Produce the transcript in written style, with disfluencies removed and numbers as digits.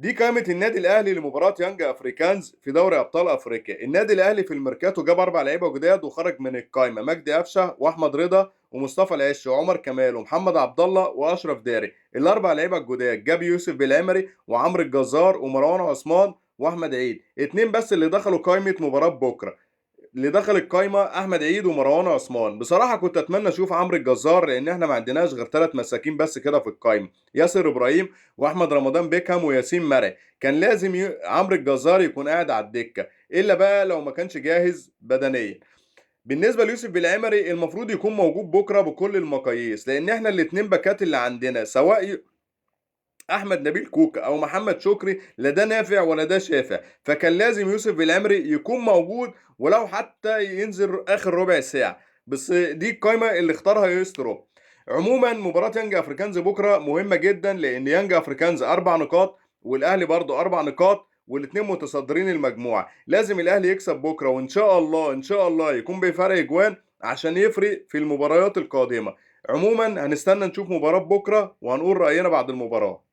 دي قائمة النادي الأهلي لمباراة يانج أفريكانز في دوري أبطال أفريقيا. النادي الأهلي في الميركاتو جاب 4 لعيبة جداد وخرج من القائمة مجدي قفشة وأحمد رضا ومصطفى العش وعمر كمال ومحمد عبد الله وأشرف داري. الأربع لعيبة الجداد جاب يوسف بالعمري وعمرو الجزار ومروان عثمان وأحمد عيد. اتنين بس اللي دخلوا قائمة مباراة بكرة. اللي دخل القايمه احمد عيد ومروان عثمان. بصراحه كنت اتمنى اشوف عمرو الجزار، لان احنا ما عندناش غير 3 مساكين بس كده في القايمه: ياسر ابراهيم واحمد رمضان بيكهام وياسين مرعي. كان لازم عمرو الجزار يكون قاعد على الدكه، الا بقى لو ما كانش جاهز بدنيا. بالنسبه ليوسف بالعمري المفروض يكون موجود بكره بكل المقاييس، لان احنا الاتنين باكات اللي عندنا سواء احمد نبيل كوكا او محمد شكري لا ده نافع ولا ده شافع، فكان لازم يوسف بالعمري يكون موجود ولو حتى ينزل اخر ربع ساعه. بس دي القائمه اللي اختارها يسترو. عموما مباراه يانج افريكانز بكره مهمه جدا، لان يانج افريكانز 4 نقاط والاهلي برضه 4 نقاط والاتنين متصدرين المجموعه. لازم الاهلي يكسب بكره، وان شاء الله ان شاء الله يكون بفرق اجوان عشان يفرق في المباريات القادمه. عموما هنستنى نشوف مباراه بكره وهنقول راينا بعد المباراه.